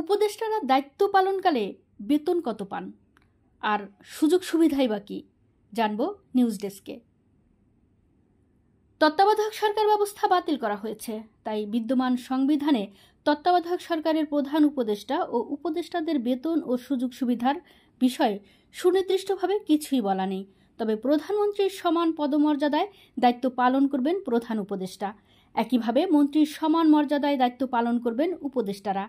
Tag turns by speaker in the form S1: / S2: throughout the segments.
S1: উপদেষ্টারা দায়িত্ব পালনকালে বেতন কত পান আর সুযোগ সুবিধাই বা কি জানবো নিউজ ডেস্কে। তত্ত্বাবধায়ক সরকার ব্যবস্থা বাতিল করা হয়েছে, তাই বিদ্যমান সংবিধানে তত্ত্বাবধায়ক সরকারের প্রধান উপদেষ্টা ও উপদেষ্টাদের বেতন ও সুযোগ সুবিধার বিষয়ে সুনির্দিষ্টভাবে কিছুই বলা নেই। তবে প্রধানমন্ত্রীর সমান পদমর্যাদায় দায়িত্ব পালন করবেন প্রধান উপদেষ্টা। একইভাবে মন্ত্রীর সমান মর্যাদায় দায়িত্ব পালন করবেন উপদেষ্টারা।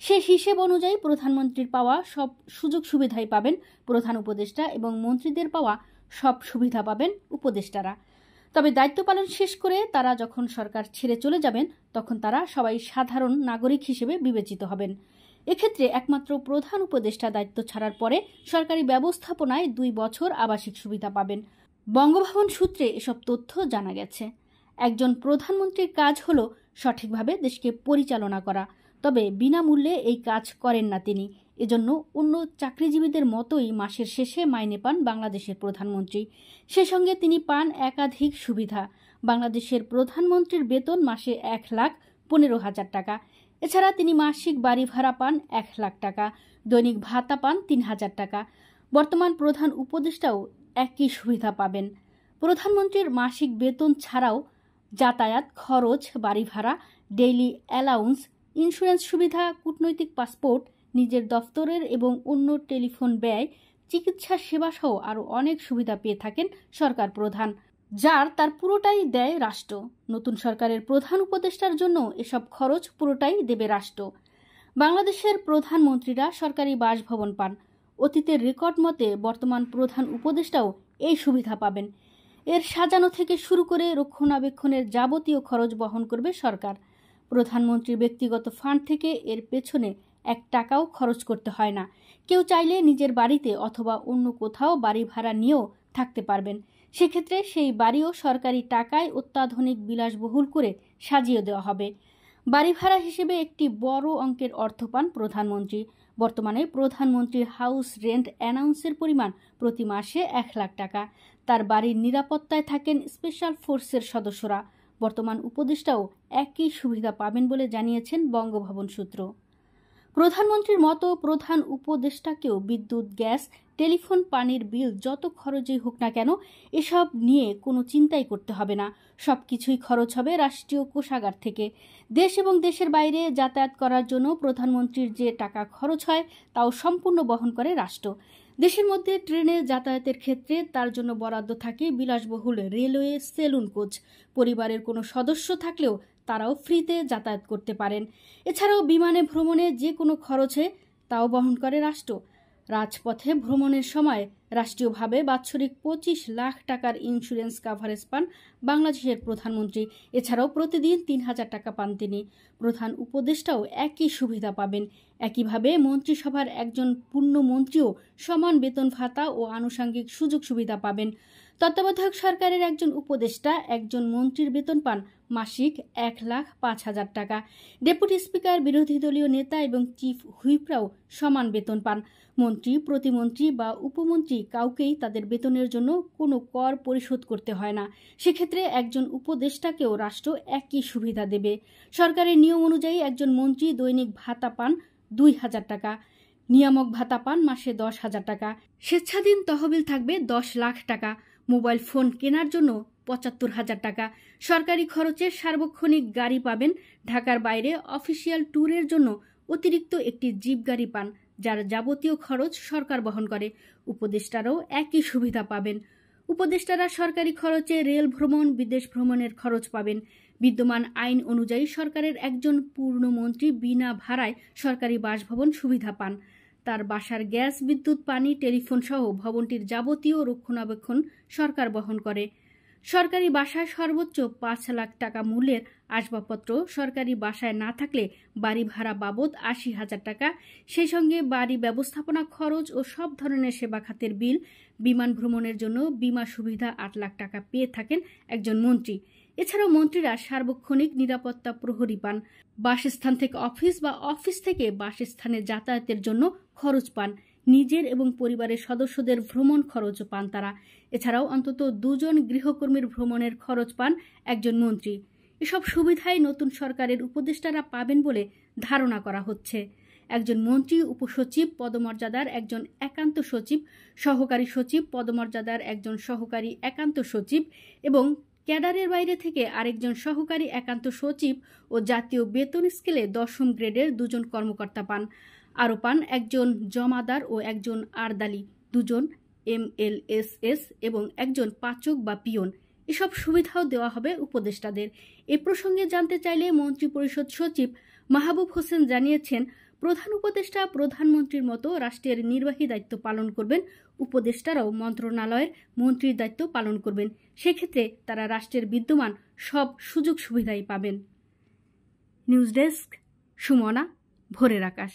S1: সে হিসেব অনুযায়ী প্রধানমন্ত্রীর পাওয়া সব সুযোগ সুবিধাই পাবেন প্রধান উপদেষ্টা এবং মন্ত্রীদের পাওয়া সব সুবিধা পাবেন উপদেষ্টারা। তবে দায়িত্ব পালন শেষ করে তারা যখন সরকার ছেড়ে চলে যাবেন তখন তারা সবাই সাধারণ নাগরিক হিসেবে বিবেচিত হবেন। এক্ষেত্রে একমাত্র প্রধান উপদেষ্টা দায়িত্ব ছাড়ার পরে সরকারি ব্যবস্থাপনায় 2 বছর আবাসিক সুবিধা পাবেন। বঙ্গভবন সূত্রে এসব তথ্য জানা গেছে। একজন প্রধানমন্ত্রীর কাজ হলো সঠিকভাবে দেশকে পরিচালনা করা, তবে বিনামূল্যে এই কাজ করেন না তিনি। এজন্য অন্য চাকরিজীবীদের মতোই মাসের শেষে মাইনে পান বাংলাদেশের প্রধানমন্ত্রী। সে সঙ্গে তিনি পান একাধিক সুবিধা। বাংলাদেশের প্রধানমন্ত্রীর বেতন মাসে 1,15,000 টাকা। এছাড়া তিনি মাসিক বাড়ি ভাড়া পান 1 লাখ টাকা, দৈনিক ভাতা পান 3,000 টাকা। বর্তমান প্রধান উপদেষ্টাও একই সুবিধা পাবেন। প্রধানমন্ত্রীর মাসিক বেতন ছাড়াও যাতায়াত খরচ, বাড়ি ভাড়া, ডেইলি অ্যালাউন্স, ইন্স্যুরেন্স সুবিধা, কূটনৈতিক পাসপোর্ট, নিজের দফতরের এবং অন্য টেলিফোন ব্যয়, চিকিৎসা সেবা সহ আরও অনেক সুবিধা পেয়ে থাকেন সরকার প্রধান, যার তার পুরোটাই দেয় রাষ্ট্র। নতুন সরকারের প্রধান উপদেষ্টার জন্য এসব খরচ পুরোটাই দেবে রাষ্ট্র। বাংলাদেশের প্রধানমন্ত্রীরা সরকারি বাসভবন পান। অতীতের রেকর্ড মতে বর্তমান প্রধান উপদেষ্টাও এই সুবিধা পাবেন। এর সাজানো থেকে শুরু করে রক্ষণাবেক্ষণের যাবতীয় খরচ বহন করবে সরকার। প্রধানমন্ত্রীর ব্যক্তিগত ফান্ড থেকে এর পেছনে 1 টাকাও খরচ করতে হয় না। কেউ চাইলে নিজের বাড়িতে অথবা অন্য কোথাও বাড়ি ভাড়া নিয়েও থাকতে পারবেন। সেক্ষেত্রে সেই বাড়িও সরকারি টাকায় অত্যাধুনিক বিলাসবহুল করে সাজিয়ে দেওয়া হবে। বাড়ি ভাড়া হিসেবে একটি বড় অঙ্কের অর্থ পান প্রধানমন্ত্রী। বর্তমানে প্রধানমন্ত্রীর হাউস রেন্ট অ্যানাউন্সের পরিমাণ প্রতি মাসে 1 লাখ টাকা। তার বাড়ির নিরাপত্তায় থাকেন স্পেশাল ফোর্সের সদস্যরা। বর্তমান উপদেষ্টাও একই সুবিধা পাবেন বলে জানিয়েছেন বঙ্গভবন সূত্র। প্রধানমন্ত্রীর মতো প্রধান উপদেষ্টাকেও বিদ্যুৎ, গ্যাস, টেলিফোন, পানির বিল যত খরচই হোক না কেন এসব নিয়ে কোনো চিন্তাই করতে হবে না। সব কিছুই খরচ হবে রাষ্ট্রীয় কোষাগার থেকে। দেশ এবং দেশের বাইরে যাতায়াত করার জন্য প্রধানমন্ত্রীর যে টাকা খরচ হয় তাও সম্পূর্ণ বহন করে রাষ্ট্র। দেশের মধ্যে ট্রেনে যাতায়াতের ক্ষেত্রে তার জন্য বরাদ্দ থাকে বিলাসবহুল রেলওয়ে, সেলুন কোচ। পরিবারের কোনো সদস্য থাকলেও তারাও ফ্রিতে যাতায়াত করতে পারেন। এছাড়াও বিমানে ভ্রমণে যে কোনো খরচে তাও বহন করে রাষ্ট্র। রাজপথে ভ্রমণের সময় রাষ্ট্রীয়ভাবে বাৎসরিক 25 লাখ টাকার ইন্স্যুরেন্স কাভারেজ পান বাংলাদেশের প্রধানমন্ত্রী। এছাড়াও প্রতিদিন 3,000 টাকা পান তিনি। প্রধান উপদেষ্টাও একই সুবিধা পাবেন। একইভাবে মন্ত্রিসভার একজন পূর্ণমন্ত্রীও সমান বেতন ভাতা ও আনুষঙ্গিক সুযোগ সুবিধা পাবেন। তত্ত্বাবধায়ক সরকারের একজন উপদেষ্টা একজন মন্ত্রীর বেতন পান মাসিক 1,05,000 টাকা। ডেপুটি স্পিকার, বিরোধী দলীয় নেতা এবং চিফ হুইপরাও সমান বেতন পান। মন্ত্রী, প্রতিমন্ত্রী বা উপমন্ত্রী কাউকেই তাদের বেতনের জন্য কোনো কর পরিশোধ করতে হয় না। সেক্ষেত্রে একজন উপদেষ্টাকেও রাষ্ট্র একই সুবিধা দেবে। সরকারের নিয়ম অনুযায়ী একজন মন্ত্রী দৈনিক ভাতা পান 2,000 টাকা, নিয়ামক ভাতা পান মাসে 10,000 টাকা, স্বেচ্ছাধীন তহবিল থাকবে 10 লাখ টাকা, মোবাইল ফোন কেনার জন্য 75,000 টাকা। সরকারি খরচে সার্বক্ষণিক গাড়ি পাবেন। ঢাকার বাইরে অফিসিয়াল ট্যুরের জন্য অতিরিক্ত একটি জিপ গাড়ি পান, যার যাবতীয় খরচ সরকার বহন করে। উপদেষ্টারাও একই সুবিধা পাবেন। উপদেষ্টারা সরকারি খরচে রেল ভ্রমণ, বিদেশ ভ্রমণের খরচ পাবেন। বিদ্যমান আইন অনুযায়ী সরকারের একজন পূর্ণমন্ত্রী বিনা ভাড়ায় সরকারি বাসভবন সুবিধা পান। তার বাসার গ্যাস, বিদ্যুৎ, পানি, টেলিফোন সহ ভবনটির যাবতীয় রক্ষণাবেক্ষণ সরকার বহন করে। সরকারি বাসায় সর্বোচ্চ 5 লাখ টাকা মূল্যের আসবাবপত্র সরকারি বাসায় না থাকলে বাড়ি ভাড়া বাবদ 80,000 টাকা, সেই সঙ্গে বাড়ি ব্যবস্থাপনা খরচ ও সব ধরনের সেবা খাতের বিল, বিমান ভ্রমণের জন্য বিমা সুবিধা 8 লাখ টাকা পেয়ে থাকেন একজন মন্ত্রী। এছাড়াও মন্ত্রীরা সার্বক্ষণিক নিরাপত্তা প্রহরী পান। বাসস্থান থেকে অফিস বা অফিস থেকে বাসস্থানে যাতায়াতের জন্য খরচ পান। নিজের এবং পরিবারের সদস্যদের ভ্রমণ খরচও পান তারা। এছাড়াও অন্তত 2 জন গৃহকর্মীর ভ্রমণের খরচ পান একজন মন্ত্রী। এসব সুবিধাই নতুন সরকারের উপদেষ্টারা পাবেন বলে ধারণা করা হচ্ছে। একজন মন্ত্রী উপসচিব পদমর্যাদার একজন একান্ত সচিব, সহকারী সচিব পদমর্যাদার একজন সহকারী একান্ত সচিব এবং ক্যাডারের বাইরে থেকে আরেকজন সহকারী একান্ত সচিব ও জাতীয় বেতন স্কেলে 10ম গ্রেডের 2 জন কর্মকর্তা পান। আরও পান একজন জমাদার ও একজন আরদালি, 2 জন MLSS এবং একজন পাচক বা পিয়ন। এসব সুবিধাও দেওয়া হবে উপদেষ্টাদের। এ প্রসঙ্গে জানতে চাইলে মন্ত্রিপরিষদ সচিব মাহবুব হোসেন জানিয়েছেন, প্রধান উপদেষ্টা প্রধানমন্ত্রীর মতো রাষ্ট্রের নির্বাহী দায়িত্ব পালন করবেন, উপদেষ্টারাও মন্ত্রণালয়ের মন্ত্রীর দায়িত্ব পালন করবেন। সেক্ষেত্রে তারা রাষ্ট্রের বিদ্যমান সব সুযোগ সুবিধাই পাবেন। নিউজ ডেস্ক, সুমনা, ভোরের আকাশ।